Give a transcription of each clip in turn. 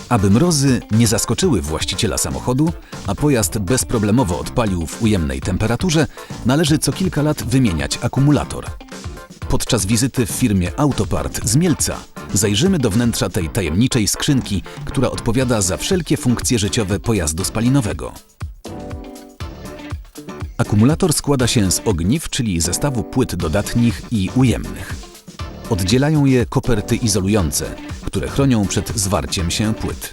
Aby mrozy nie zaskoczyły właściciela samochodu, a pojazd bezproblemowo odpalił w ujemnej temperaturze, należy co kilka lat wymieniać akumulator. Podczas wizyty w firmie Autopart z Mielca zajrzymy do wnętrza tej tajemniczej skrzynki, która odpowiada za wszelkie funkcje życiowe pojazdu spalinowego. Akumulator składa się z ogniw, czyli zestawu płyt dodatnich i ujemnych. Oddzielają je koperty izolujące, które chronią przed zwarciem się płyt.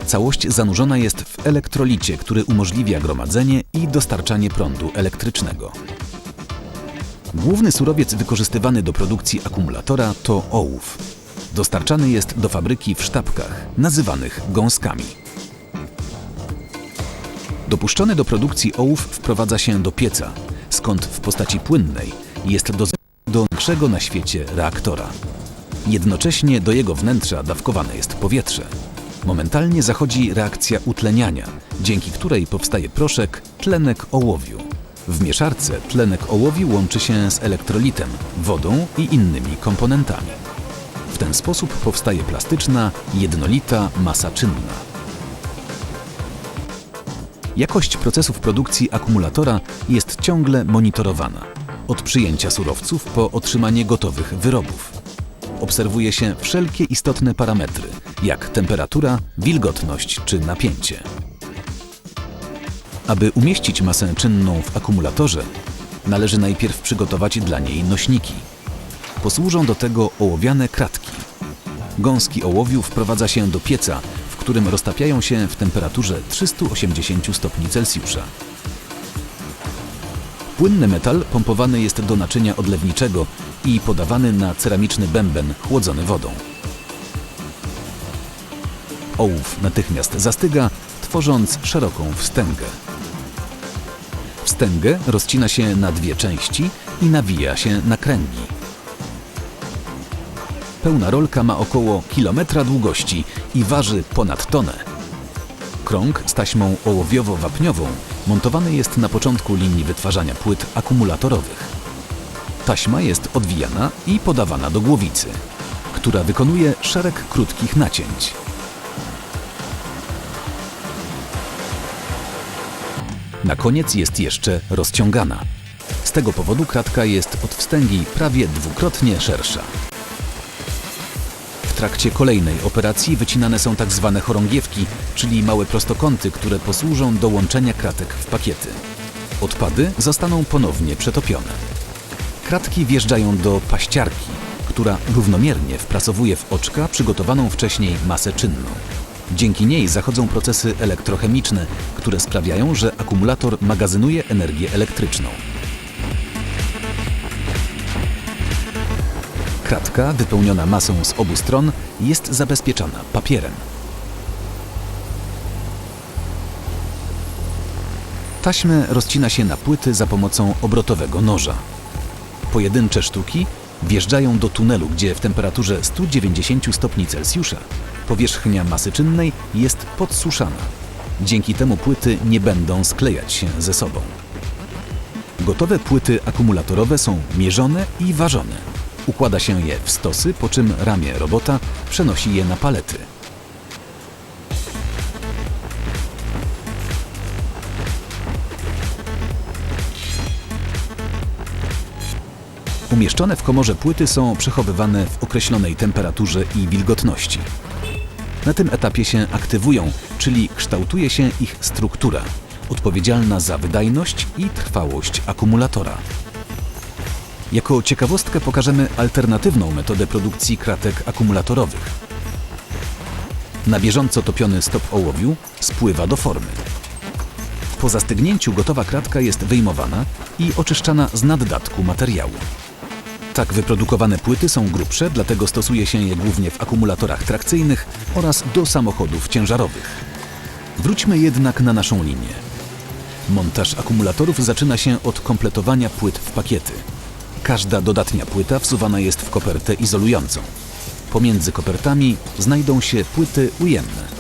Całość zanurzona jest w elektrolicie, który umożliwia gromadzenie i dostarczanie prądu elektrycznego. Główny surowiec wykorzystywany do produkcji akumulatora to ołów. Dostarczany jest do fabryki w sztabkach, nazywanych gąskami. Dopuszczony do produkcji ołów wprowadza się do pieca, skąd w postaci płynnej jest do największego na świecie reaktora. Jednocześnie do jego wnętrza dawkowane jest powietrze. Momentalnie zachodzi reakcja utleniania, dzięki której powstaje proszek, tlenek ołowiu. W mieszarce tlenek ołowiu łączy się z elektrolitem, wodą i innymi komponentami. W ten sposób powstaje plastyczna, jednolita masa czynna. Jakość procesów produkcji akumulatora jest ciągle monitorowana. Od przyjęcia surowców po otrzymanie gotowych wyrobów. Obserwuje się wszelkie istotne parametry, jak temperatura, wilgotność czy napięcie. Aby umieścić masę czynną w akumulatorze, należy najpierw przygotować dla niej nośniki. Posłużą do tego ołowiane kratki. Gąski ołowiu wprowadza się do pieca, w którym roztapiają się w temperaturze 380 stopni Celsjusza. Płynny metal pompowany jest do naczynia odlewniczego i podawany na ceramiczny bęben chłodzony wodą. Ołów natychmiast zastyga, tworząc szeroką wstęgę. Wstęgę rozcina się na dwie części i nawija się na kręgi. Pełna rolka ma około kilometra długości i waży ponad tonę. Krąg z taśmą ołowiowo-wapniową montowany jest na początku linii wytwarzania płyt akumulatorowych. Taśma jest odwijana i podawana do głowicy, która wykonuje szereg krótkich nacięć. Na koniec jest jeszcze rozciągana. Z tego powodu kratka jest od wstęgi prawie dwukrotnie szersza. W trakcie kolejnej operacji wycinane są tzw. chorągiewki, czyli małe prostokąty, które posłużą do łączenia kratek w pakiety. Odpady zostaną ponownie przetopione. Kratki wjeżdżają do paściarki, która równomiernie wprasowuje w oczka przygotowaną wcześniej masę czynną. Dzięki niej zachodzą procesy elektrochemiczne, które sprawiają, że akumulator magazynuje energię elektryczną. Kratka, wypełniona masą z obu stron, jest zabezpieczana papierem. Taśmę rozcina się na płyty za pomocą obrotowego noża. Pojedyncze sztuki wjeżdżają do tunelu, gdzie w temperaturze 190 stopni Celsjusza powierzchnia masy czynnej jest podsuszana. Dzięki temu płyty nie będą sklejać się ze sobą. Gotowe płyty akumulatorowe są mierzone i ważone. Układa się je w stosy, po czym ramię robota przenosi je na palety. Umieszczone w komorze płyty są przechowywane w określonej temperaturze i wilgotności. Na tym etapie się aktywują, czyli kształtuje się ich struktura, odpowiedzialna za wydajność i trwałość akumulatora. Jako ciekawostkę pokażemy alternatywną metodę produkcji kratek akumulatorowych. Na bieżąco topiony stop ołowiu spływa do formy. Po zastygnięciu gotowa kratka jest wyjmowana i oczyszczana z naddatku materiału. Tak wyprodukowane płyty są grubsze, dlatego stosuje się je głównie w akumulatorach trakcyjnych oraz do samochodów ciężarowych. Wróćmy jednak na naszą linię. Montaż akumulatorów zaczyna się od kompletowania płyt w pakiety. Każda dodatnia płyta wsuwana jest w kopertę izolującą. Pomiędzy kopertami znajdą się płyty ujemne.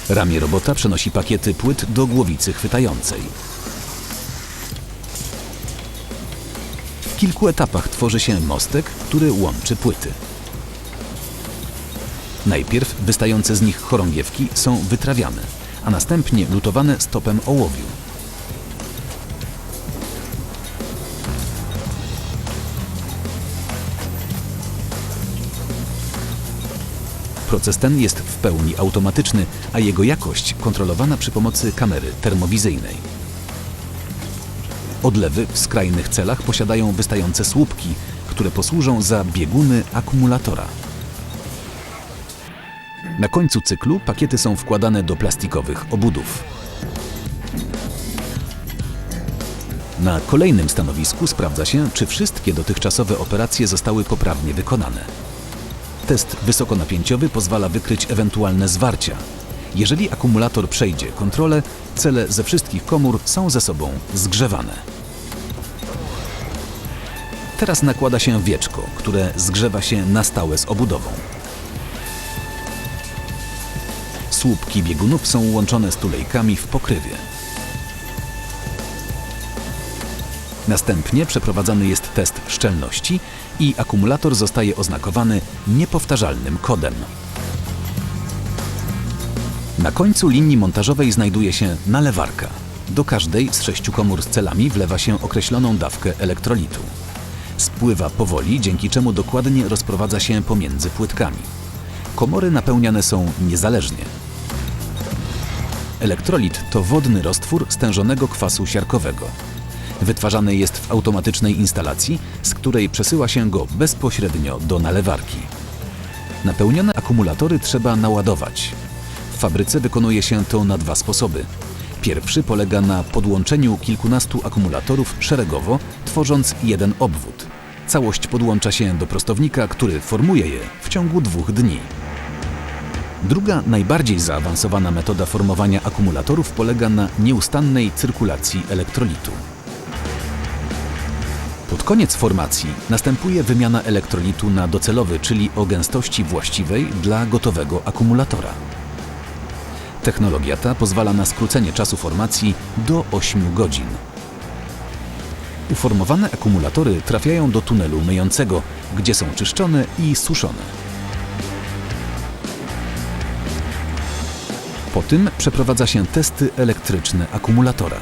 Ramię robota przenosi pakiety płyt do głowicy chwytającej. W kilku etapach tworzy się mostek, który łączy płyty. Najpierw wystające z nich chorągiewki są wytrawiane, a następnie lutowane stopem ołowiu. Proces ten jest w pełni automatyczny, a jego jakość kontrolowana przy pomocy kamery termowizyjnej. Odlewy w skrajnych celach posiadają wystające słupki, które posłużą za bieguny akumulatora. Na końcu cyklu pakiety są wkładane do plastikowych obudów. Na kolejnym stanowisku sprawdza się, czy wszystkie dotychczasowe operacje zostały poprawnie wykonane. Test wysokonapięciowy pozwala wykryć ewentualne zwarcia. Jeżeli akumulator przejdzie kontrolę, cele ze wszystkich komór są ze sobą zgrzewane. Teraz nakłada się wieczko, które zgrzewa się na stałe z obudową. Słupki biegunów są łączone z tulejkami w pokrywie. Następnie przeprowadzany jest test szczelności i akumulator zostaje oznakowany niepowtarzalnym kodem. Na końcu linii montażowej znajduje się nalewarka. Do każdej z 6 komór z celami wlewa się określoną dawkę elektrolitu. Spływa powoli, dzięki czemu dokładnie rozprowadza się pomiędzy płytkami. Komory napełniane są niezależnie. Elektrolit to wodny roztwór stężonego kwasu siarkowego. Wytwarzany jest w automatycznej instalacji, z której przesyła się go bezpośrednio do nalewarki. Napełnione akumulatory trzeba naładować. W fabryce wykonuje się to na 2 sposoby. Pierwszy polega na podłączeniu kilkunastu akumulatorów szeregowo, tworząc jeden obwód. Całość podłącza się do prostownika, który formuje je w ciągu 2 dni. Druga, najbardziej zaawansowana metoda formowania akumulatorów polega na nieustannej cyrkulacji elektrolitu. Pod koniec formacji następuje wymiana elektrolitu na docelowy, czyli o gęstości właściwej dla gotowego akumulatora. Technologia ta pozwala na skrócenie czasu formacji do 8 godzin. Uformowane akumulatory trafiają do tunelu myjącego, gdzie są czyszczone i suszone. Po tym przeprowadza się testy elektryczne akumulatora.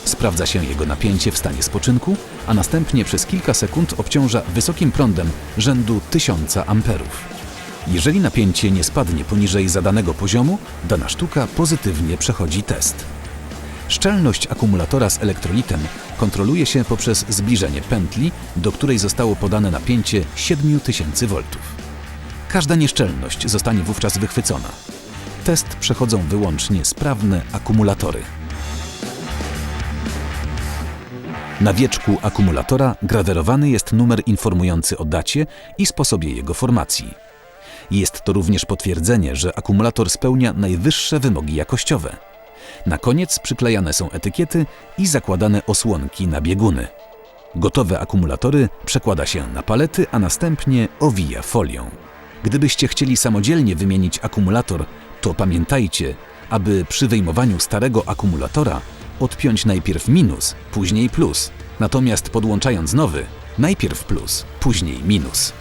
Sprawdza się jego napięcie w stanie spoczynku, a następnie przez kilka sekund obciąża wysokim prądem rzędu 1000 amperów. Jeżeli napięcie nie spadnie poniżej zadanego poziomu, dana sztuka pozytywnie przechodzi test. Szczelność akumulatora z elektrolitem kontroluje się poprzez zbliżenie pętli, do której zostało podane napięcie 7000 V. Każda nieszczelność zostanie wówczas wychwycona. Test przechodzą wyłącznie sprawne akumulatory. Na wieczku akumulatora grawerowany jest numer informujący o dacie i sposobie jego formacji. Jest to również potwierdzenie, że akumulator spełnia najwyższe wymogi jakościowe. Na koniec przyklejane są etykiety i zakładane osłonki na bieguny. Gotowe akumulatory przekłada się na palety, a następnie owija folią. Gdybyście chcieli samodzielnie wymienić akumulator, to pamiętajcie, aby przy wyjmowaniu starego akumulatora odpiąć najpierw minus, później plus, natomiast podłączając nowy, najpierw plus, później minus.